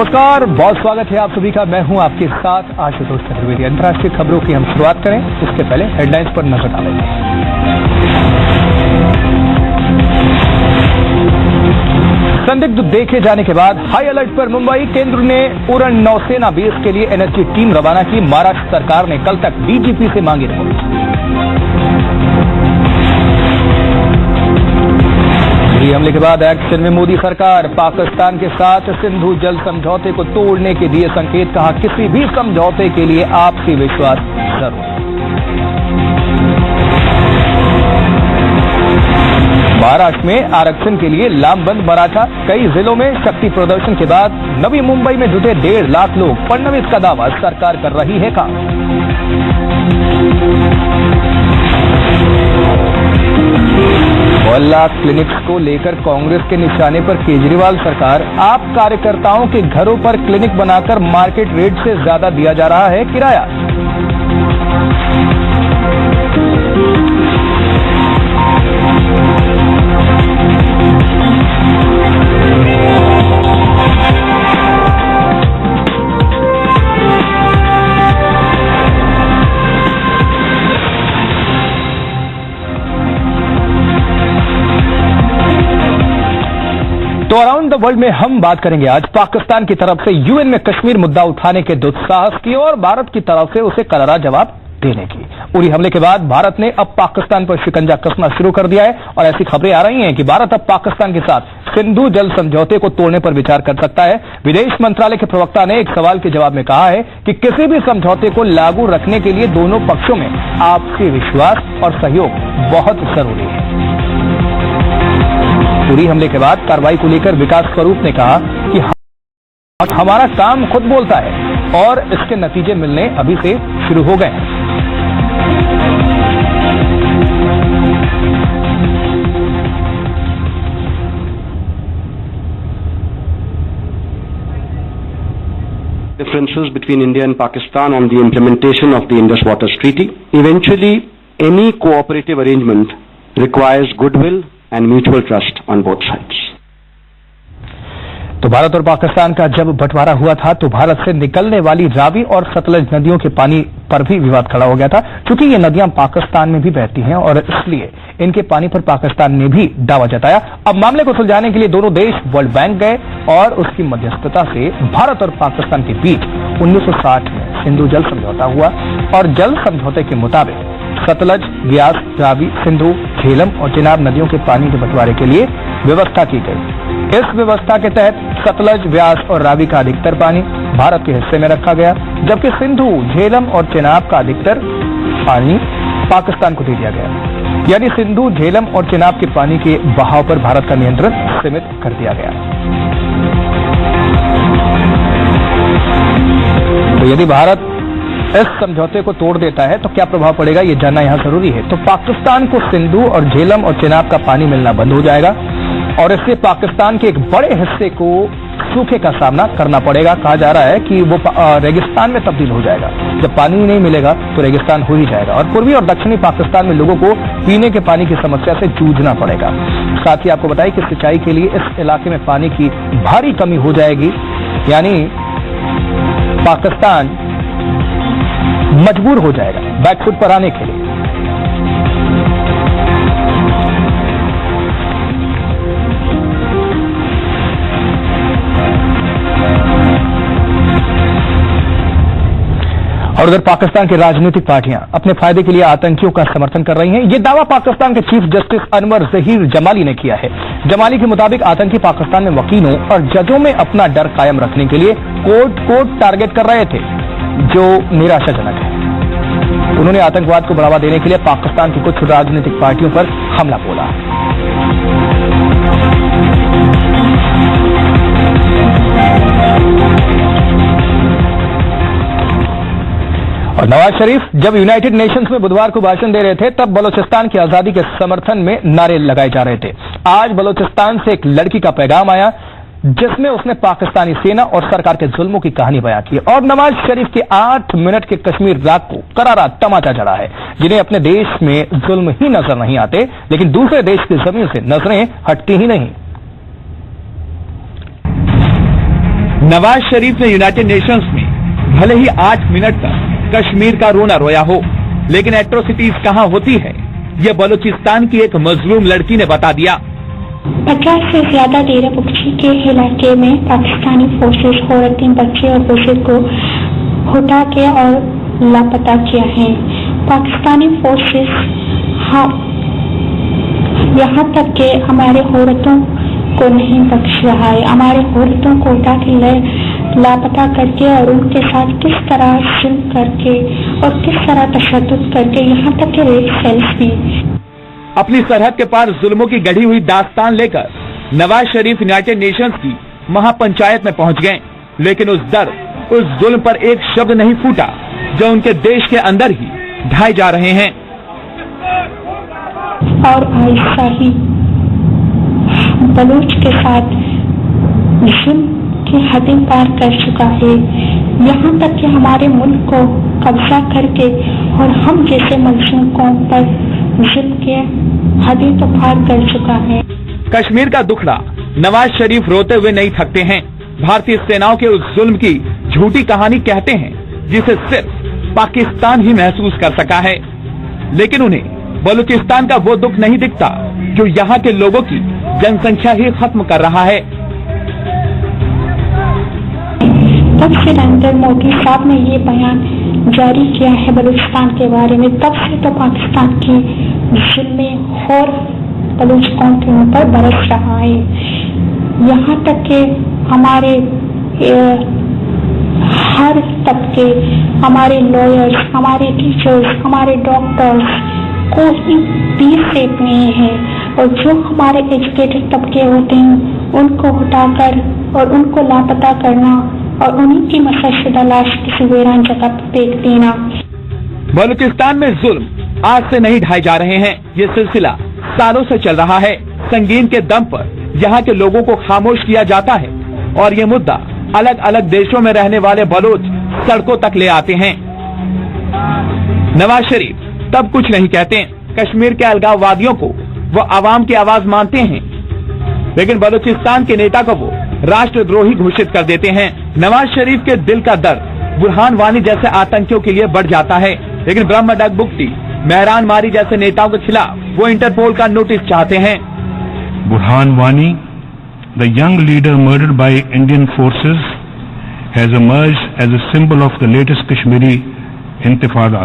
नमस्कार, बहुत स्वागत है आप सभी का। मैं हूं आपके साथ आशुतोष चतुर्वेदी। अंतर्राष्ट्रीय खबरों की हम शुरुआत करें उसके पहले हेडलाइंस पर नजर डालेंगे। संदिग्ध देखे जाने के बाद हाई अलर्ट पर मुंबई। केंद्र ने उड़न नौसेना बेस के लिए एनएसजी टीम रवाना की। महाराष्ट्र सरकार ने कल तक डीजीपी से मांगी रिपोर्ट। हमले के बाद एक्शन में मोदी सरकार। पाकिस्तान के साथ सिंधु जल समझौते को तोड़ने के दिए संकेत। कहा किसी भी समझौते के लिए आपसी विश्वास जरूरी। महाराष्ट्र में आरक्षण के लिए लामबंद मराठा। कई जिलों में शक्ति प्रदर्शन के बाद नवी मुंबई में जुटे 1.5 लाख लोग। फडणवीस का दावा, सरकार कर रही है काम। मोहल्ला क्लिनिक्स को लेकर कांग्रेस के निशाने पर केजरीवाल सरकार। आप कार्यकर्ताओं के घरों पर क्लिनिक बनाकर मार्केट रेट से ज्यादा दिया जा रहा है किराया। तो अराउंड द वर्ल्ड में हम बात करेंगे आज पाकिस्तान की तरफ से यूएन में कश्मीर मुद्दा उठाने के दुस्साहस की और भारत की तरफ से उसे करारा जवाब देने की। उरी हमले के बाद भारत ने अब पाकिस्तान पर शिकंजा कसना शुरू कर दिया है और ऐसी खबरें आ रही हैं कि भारत अब पाकिस्तान के साथ सिंधु जल समझौते को तोड़ने पर विचार कर सकता है। विदेश मंत्रालय के प्रवक्ता ने एक सवाल के जवाब में कहा है कि किसी भी समझौते को लागू रखने के लिए दोनों पक्षों में आपसी विश्वास और सहयोग बहुत जरूरी है। उरी हमले के बाद कार्रवाई को लेकर विकास स्वरूप ने कहा कि हमारा काम खुद बोलता है और इसके नतीजे मिलने अभी से शुरू हो गए हैं। Differences between India and Pakistan on the implementation of the Indus Waters Treaty. Eventually, any cooperative arrangement requires goodwill and mutual trust on both sides. तो भारत और पाकिस्तान का जब बंटवारा हुआ था तो भारत से निकलने वाली रावी और सतलज नदियों के पानी पर भी विवाद खड़ा हो गया था। क्योंकि ये नदियां पाकिस्तान में भी बहती हैं और इसलिए इनके पानी पर पाकिस्तान ने भी दावा जताया। अब मामले को सुलझाने के लिए दोनों देश वर्ल्ड बैंक गए और उसकी मध्यस्थता से भारत और पाकिस्तान के बीच 1960 में सिंधु जल समझौता हुआ और जल समझौते के मुताबिक सतलज, व्यास, रावी, सिंधु, झेलम और चिनाब नदियों के पानी के बंटवारे के लिए व्यवस्था की गई। इस व्यवस्था के तहत सतलज, व्यास और रावी का अधिकतर पानी भारत के हिस्से में रखा गया, जबकि सिंधु, झेलम और चिनाब का अधिकतर पानी पाकिस्तान को दे दिया गया। यानी सिंधु, झेलम और चिनाब के पानी के बहाव पर भारत का नियंत्रण सीमित कर दिया गया। तो यदि भारत इस समझौते को तोड़ देता है तो क्या प्रभाव पड़ेगा, ये जानना यहां जरूरी है। तो पाकिस्तान को सिंधु और झेलम और चिनाब का पानी मिलना बंद हो जाएगा और इससे पाकिस्तान के एक बड़े हिस्से को सूखे का सामना करना पड़ेगा। कहा जा रहा है कि वो रेगिस्तान में तब्दील हो जाएगा। जब पानी नहीं मिलेगा तो रेगिस्तान हो ही जाएगा और पूर्वी और दक्षिणी पाकिस्तान में लोगों को पीने के पानी की समस्या से जूझना पड़ेगा। साथ ही आपको बताएं कि सिंचाई के लिए इस इलाके में पानी की भारी कमी हो जाएगी। यानी पाकिस्तान मजबूर हो जाएगा बैकफुट पर आने के लिए। और उधर पाकिस्तान की राजनीतिक पार्टियां अपने फायदे के लिए आतंकियों का समर्थन कर रही हैं। ये दावा पाकिस्तान के चीफ जस्टिस अनवर जहीर जमाली ने किया है। जमाली के मुताबिक आतंकी पाकिस्तान में वकीलों और जजों में अपना डर कायम रखने के लिए कोर्ट को टारगेट कर रहे थे, जो निराशाजनक है। उन्होंने आतंकवाद को बढ़ावा देने के लिए पाकिस्तान की कुछ राजनीतिक पार्टियों पर हमला बोला। और नवाज शरीफ जब यूनाइटेड नेशंस में बुधवार को भाषण दे रहे थे तब बलोचिस्तान की आजादी के समर्थन में नारे लगाए जा रहे थे। आज बलोचिस्तान से एक लड़की का पैगाम आया जिसमें उसने पाकिस्तानी सेना और सरकार के जुल्मों की कहानी बयां की और नवाज शरीफ के 8 मिनट के कश्मीर राग को करारा तमाचा जड़ा है, जिन्हें अपने देश में जुल्म ही नजर नहीं आते, लेकिन दूसरे देश की जमीन से नजरें हटती ही नहीं। नवाज शरीफ ने यूनाइटेड नेशंस में भले ही 8 मिनट तक कश्मीर का रोना रोया हो, लेकिन एट्रोसिटीज कहां होती है ये बलूचिस्तान की एक मजलूम लड़की ने बता दिया। 50 से ज्यादा डेरा बख्शी के इलाके में पाकिस्तानी फोर्सेस औरतें, बच्चे और बुजुर्ग को उठा के और लापता किया है। पाकिस्तानी फोर्सेस यहाँ तक के हमारे औरतों को नहीं बख्श रहा है। हमारे औरतों को उठा के लापता करके और उनके साथ किस तरह जुल्म करके और किस तरह तशद्दुद करके, यहाँ तक के रेप सेल्स भी। अपनी सरहद के पार जुल्मों की गढ़ी हुई दास्तान लेकर नवाज शरीफ यूनाइटेड नेशंस की महापंचायत में पहुंच गए, लेकिन उस दर्द, उस जुल्म पर एक शब्द नहीं फूटा जो उनके देश के अंदर ही ढाए जा रहे हैं। और ऐसा ही बलूच के साथ जुल्म की हदें पार कर चुका है, यहाँ तक कि हमारे मुल्क को कब्जा करके और हम जैसे मजलूम कौम पर जुल्म के हदें तो पार कर चुका है। कश्मीर का दुखड़ा नवाज शरीफ रोते हुए नहीं थकते हैं। भारतीय सेनाओं के उस जुल्म की झूठी कहानी कहते हैं जिसे सिर्फ पाकिस्तान ही महसूस कर सका है, लेकिन उन्हें बलूचिस्तान का वो दुख नहीं दिखता जो यहाँ के लोगों की जनसंख्या ही खत्म कर रहा है। तब से नरेंद्र मोदी साहब ने ये बयान जारी किया है बलूचिस्तान के बारे में, तब से तो पाकिस्तान की जुल्में और बलूच कौम के ऊपर बरस रहा है। यहाँ तक कि हमारे हर तबके, हमारे लॉयर्स, हमारे टीचर्स, हमारे डॉक्टर्स कोई भी सेफ नहीं है, और जो हमारे एजुकेटेड तबके होते हैं उनको उठाकर और उनको लापता करना और उन्हीं की मसशुदा लाश किसी वीरान जगह पर फेंक देना। बलूचिस्तान में जुल्म आज से नहीं ढाए जा रहे हैं, ये सिलसिला सालों से चल रहा है। संगीन के दम पर यहाँ के लोगों को खामोश किया जाता है और ये मुद्दा अलग अलग देशों में रहने वाले बलोच सड़कों तक ले आते हैं। नवाज शरीफ तब कुछ नहीं कहते, कश्मीर के अलगाववादियों को वो आवाम की आवाज मानते हैं, लेकिन बलूचिस्तान के नेता को वो राष्ट्रद्रोही घोषित कर देते हैं। नवाज शरीफ के दिल का दर्द बुरहान वानी जैसे आतंकियों के लिए बढ़ जाता है, लेकिन ब्रह्म डगबुक्ति, मेहरान मारी जैसे नेताओं के खिलाफ वो इंटरपोल का नोटिस चाहते हैं। Burhan Wani, the young leader murdered by Indian forces, has emerged as a symbol of the latest Kashmiri Intifada,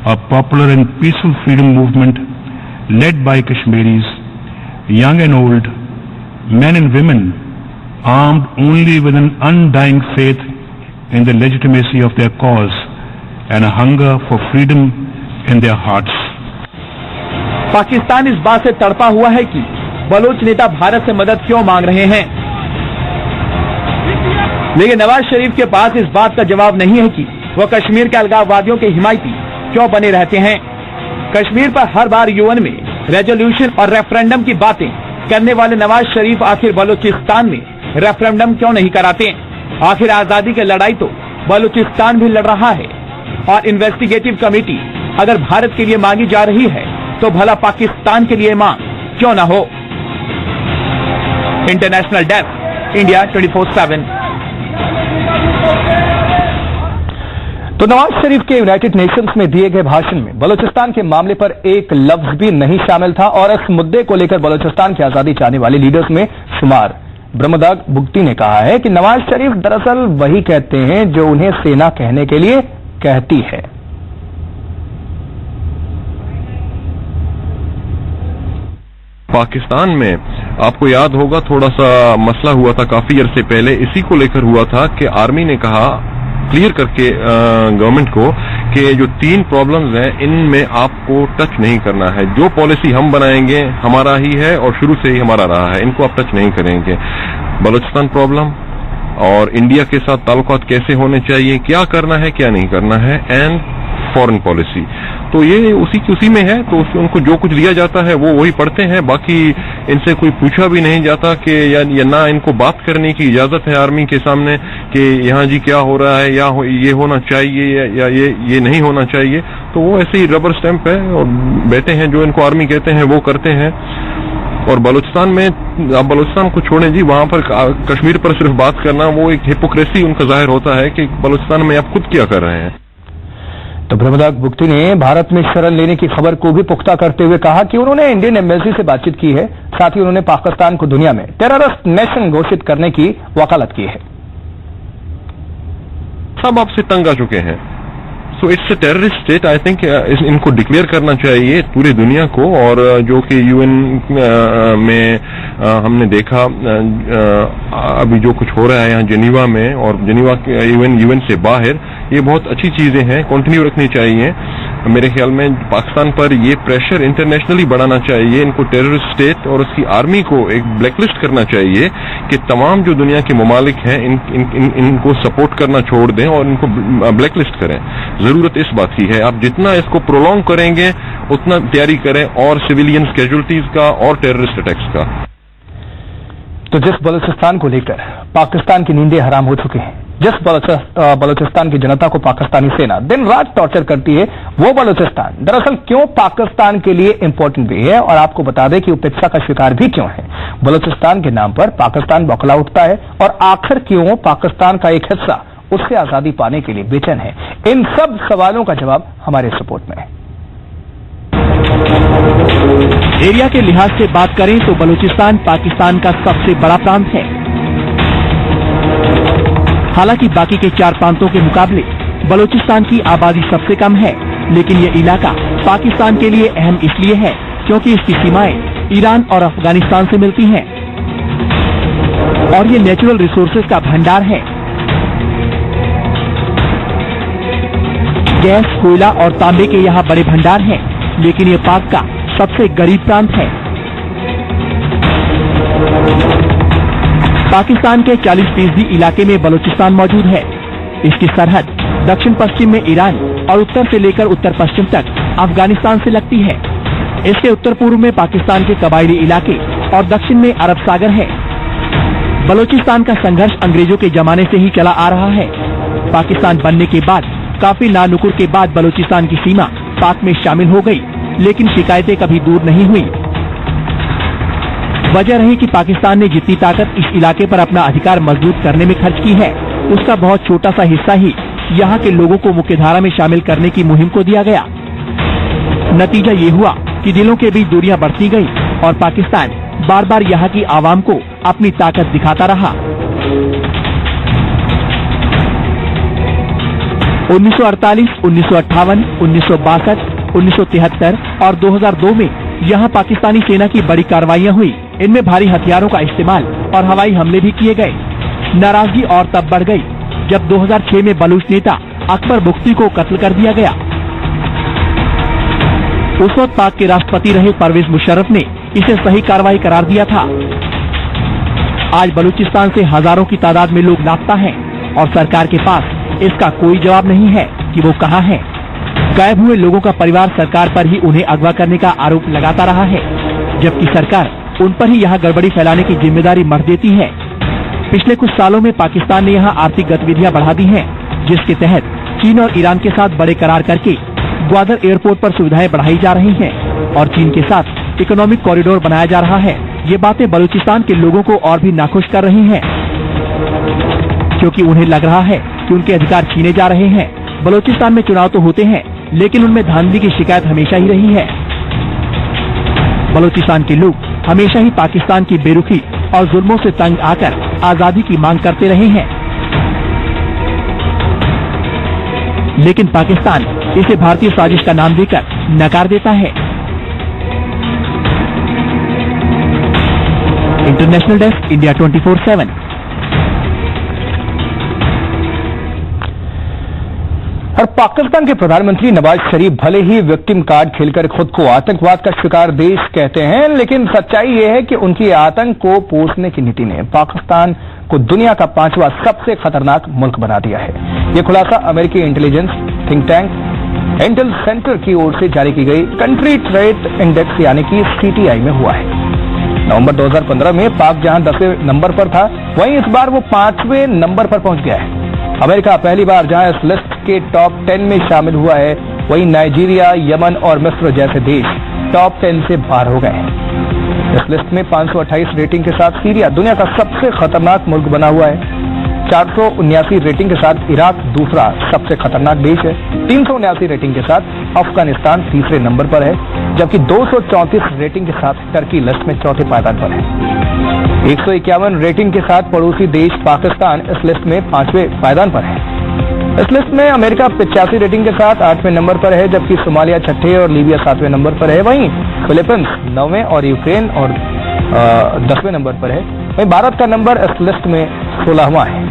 a popular and peaceful freedom movement led by Kashmiris, young and old, men and women, armed only with an undying faith in the legitimacy of their cause and a hunger for freedom in their hearts. Pakistan इस बात से तड़पा हुआ है कि Bloch नेता भारत से मदद क्यों मांग रहे हैं, लेकिन नवाज शरीफ के पास इस बात का जवाब नहीं है कि वह कश्मीर के अलगाववादियों के हिमायती क्यों बने रहते हैं। कश्मीर पर हर बार यूएन में रेजोल्यूशन और रेफरेंडम की बातें करने वाले नवाज शरीफ आखिर बलूचिस्तान में रेफरेंडम क्यों नहीं कराते। आखिर आजादी की लड़ाई तो बलूचिस्तान भी लड़ रहा है, और इन्वेस्टिगेटिव कमेटी अगर भारत के लिए मांगी जा रही है तो भला पाकिस्तान के लिए मांग क्यों ना हो। International desk, India 24/7। तो नवाज शरीफ के यूनाइटेड नेशंस में दिए गए भाषण में बलूचिस्तान के मामले पर एक लफ्ज भी नहीं शामिल था, और इस मुद्दे को लेकर बलूचिस्तान की आजादी चाहने वाले लीडर्स में शुमार ब्रह्मदाग बुगटी ने कहा है कि नवाज शरीफ दरअसल वही कहते हैं जो उन्हें सेना कहने के लिए कहती है। पाकिस्तान में आपको याद होगा थोड़ा सा मसला हुआ था काफी अरसे पहले, इसी को लेकर हुआ था कि आर्मी ने कहा क्लियर करके गवर्नमेंट को कि जो 3 प्रॉब्लम्स हैं इनमें आपको टच नहीं करना है। जो पॉलिसी हम बनाएंगे हमारा ही है और शुरू से ही हमारा रहा है, इनको आप टच नहीं करेंगे। बलूचिस्तान प्रॉब्लम और इंडिया के साथ ताल्लुकात कैसे होने चाहिए, क्या करना है क्या नहीं करना है, एंड फॉरेन पॉलिसी। तो ये उसी में है, तो उनको जो कुछ दिया जाता है वो वही पढ़ते हैं, बाकी इनसे कोई पूछा भी नहीं जाता कि या ना इनको बात करने की इजाजत है आर्मी के सामने कि यहाँ जी क्या हो रहा है, या ये होना चाहिए या ये नहीं होना चाहिए। तो वो ऐसे ही रबर स्टैंप है और बैठे हैं, जो इनको आर्मी कहते हैं वो करते हैं। और बलूचिस्तान में, आप बलूचिस्तान को छोड़ें जी, वहां पर कश्मीर पर सिर्फ बात करना वो एक हिपोक्रेसी उनका जाहिर होता है कि बलूचिस्तान में आप खुद क्या कर रहे हैं। तो ब्रह्मदास बुगटी ने भारत में शरण लेने की खबर को भी पुख्ता करते हुए कहा कि उन्होंने इंडियन एम्बेसी से बातचीत की है, साथ ही उन्होंने पाकिस्तान को दुनिया में टेररिस्ट नेशन घोषित करने की वकालत की है। सब आपसे तंग आ चुके हैं, so it's a terrorist state. I think इनको डिक्लेयर करना चाहिए पूरी दुनिया को, और जो कि यूएन में हमने देखा अभी जो कुछ हो रहा है यहाँ जेनीवा में, और जेनीवा यूएन से बाहर, ये बहुत अच्छी चीजें हैं, कंटिन्यू रखनी चाहिए। मेरे ख्याल में पाकिस्तान पर ये प्रेशर इंटरनेशनली बढ़ाना चाहिए, इनको टेररिस्ट स्टेट और उसकी आर्मी को एक ब्लैकलिस्ट करना चाहिए कि तमाम जो दुनिया के ममालिक हैं इनको सपोर्ट करना छोड़ दें और इनको ब्लैकलिस्ट करें। जरूरत इस बात की है, आप जितना इसको प्रोलॉन्ग करेंगे उतना तैयारी करें और सिविलियंस कैजुअलिटीज का और टेररिस्ट अटैक्स का। तो जिस बलूचिस्तान को लेकर पाकिस्तान की नींदें हराम हो चुकी हैं, जिस बलूचिस्तान की जनता को पाकिस्तानी सेना दिन रात टॉर्चर करती है, वो बलूचिस्तान दरअसल क्यों पाकिस्तान के लिए इंपॉर्टेंट भी है, और आपको बता दें कि उपेक्षा का शिकार भी क्यों है। बलूचिस्तान के नाम पर पाकिस्तान बौखला उठता है, और आखिर क्यों पाकिस्तान का एक हिस्सा उससे आजादी पाने के लिए बेचैन है। इन सब सवालों का जवाब हमारे इस रिपोर्ट में है। एरिया के लिहाज से बात करें तो बलूचिस्तान पाकिस्तान का सबसे बड़ा प्रांत है। हालांकि बाकी के 4 प्रांतों के मुकाबले बलूचिस्तान की आबादी सबसे कम है, लेकिन ये इलाका पाकिस्तान के लिए अहम इसलिए है क्योंकि इसकी सीमाएं ईरान और अफगानिस्तान से मिलती हैं, और ये नेचुरल रिसोर्सेज का भंडार है। गैस, कोयला और तांबे के यहाँ बड़े भंडार हैं, लेकिन ये पाक का सबसे गरीब प्रांत है। पाकिस्तान के 40% इलाके में बलूचिस्तान मौजूद है। इसकी सरहद दक्षिण पश्चिम में ईरान और उत्तर से लेकर उत्तर पश्चिम तक अफगानिस्तान से लगती है। इसके उत्तर पूर्व में पाकिस्तान के कबायली इलाके और दक्षिण में अरब सागर है। बलूचिस्तान का संघर्ष अंग्रेजों के जमाने से ही चला आ रहा है। पाकिस्तान बनने के बाद काफी नानुकुर के बाद बलूचिस्तान की सीमा पाक में शामिल हो गई, लेकिन शिकायतें कभी दूर नहीं हुई। वजह रही कि पाकिस्तान ने जितनी ताकत इस इलाके पर अपना अधिकार मजबूत करने में खर्च की है, उसका बहुत छोटा सा हिस्सा ही यहाँ के लोगों को मुख्यधारा में शामिल करने की मुहिम को दिया गया। नतीजा ये हुआ कि दिलों के बीच दूरियां बढ़ती गई और पाकिस्तान बार बार यहाँ की आवाम को अपनी ताकत दिखाता रहा। 1948, 1958, 1962, 1973 और 2002 में यहाँ पाकिस्तानी सेना की बड़ी कार्रवाइयाँ हुई। इनमें भारी हथियारों का इस्तेमाल और हवाई हमले भी किए गए। नाराजगी और तब बढ़ गई जब 2006 में बलूच नेता अकबर बुख्ती को कत्ल कर दिया गया। उस वक्त पाक के राष्ट्रपति रहे परवेज मुशर्रफ ने इसे सही कार्रवाई करार दिया था। आज बलूचिस्तान से हजारों की तादाद में लोग लापता हैं और सरकार के पास इसका कोई जवाब नहीं है कि वो कहाँ हैं। गायब हुए लोगों का परिवार सरकार पर ही उन्हें अगवा करने का आरोप लगाता रहा है, जबकि सरकार उन पर ही यहाँ गड़बड़ी फैलाने की जिम्मेदारी मढ़ देती है। पिछले कुछ सालों में पाकिस्तान ने यहाँ आर्थिक गतिविधियाँ बढ़ा दी हैं, जिसके तहत चीन और ईरान के साथ बड़े करार करके ग्वादर एयरपोर्ट पर सुविधाएं बढ़ाई जा रही हैं और चीन के साथ इकोनॉमिक कॉरिडोर बनाया जा रहा है। ये बातें बलूचिस्तान के लोगों को और भी नाखुश कर रही हैं, क्योंकि उन्हें लग रहा है कि उनके अधिकार छीने जा रहे हैं। बलूचिस्तान में चुनाव तो होते हैं, लेकिन उनमें धांधली की शिकायत हमेशा ही रही है। बलूचिस्तान के लोग हमेशा ही पाकिस्तान की बेरुखी और जुल्मों से तंग आकर आजादी की मांग करते रहे हैं, लेकिन पाकिस्तान इसे भारतीय साजिश का नाम देकर नकार देता है। International desk, India 24/7। और पाकिस्तान के प्रधानमंत्री नवाज शरीफ भले ही विक्टिम कार्ड खेलकर खुद को आतंकवाद का शिकार देश कहते हैं, लेकिन सच्चाई यह है कि उनकी आतंक को पोषने की नीति ने पाकिस्तान को दुनिया का 5वां सबसे खतरनाक मुल्क बना दिया है। यह खुलासा अमेरिकी intelligence think tank Intel centre की ओर से जारी की गई कंट्री ट्रेड इंडेक्स यानी कि CTI में हुआ है। नवंबर 2015 में पाक जहां 10वें नंबर पर था, वहीं इस बार वो 5वें नंबर पर पहुंच गया है। अमेरिका पहली बार जहां इस लिस्ट के टॉप 10 में शामिल हुआ है, वहीं नाइजीरिया, यमन और मिस्र जैसे देश टॉप 10 से बाहर हो गए हैं। इस लिस्ट में 528 रेटिंग के साथ सीरिया दुनिया का सबसे खतरनाक मुल्क बना हुआ है। 479 रेटिंग के साथ इराक दूसरा सबसे खतरनाक देश है। 379 रेटिंग के साथ अफगानिस्तान तीसरे नंबर पर है, जबकि 234 रेटिंग के साथ टर्की लिस्ट में चौथे पायदान पर है। 151 रेटिंग के साथ पड़ोसी देश पाकिस्तान इस लिस्ट में 5वें पायदान पर है। इस लिस्ट में अमेरिका 85 रेटिंग के साथ 8वें नंबर पर है, जबकि सोमालिया 6ठे और लीबिया 7वें नंबर पर है। वहीं फिलीपींस 9वें और यूक्रेन और 10वें नंबर पर है। वहीं भारत का नंबर इस लिस्ट में 16वां है।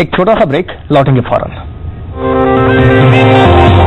एक छोटा सा ब्रेक, लौटेंगे फौरन।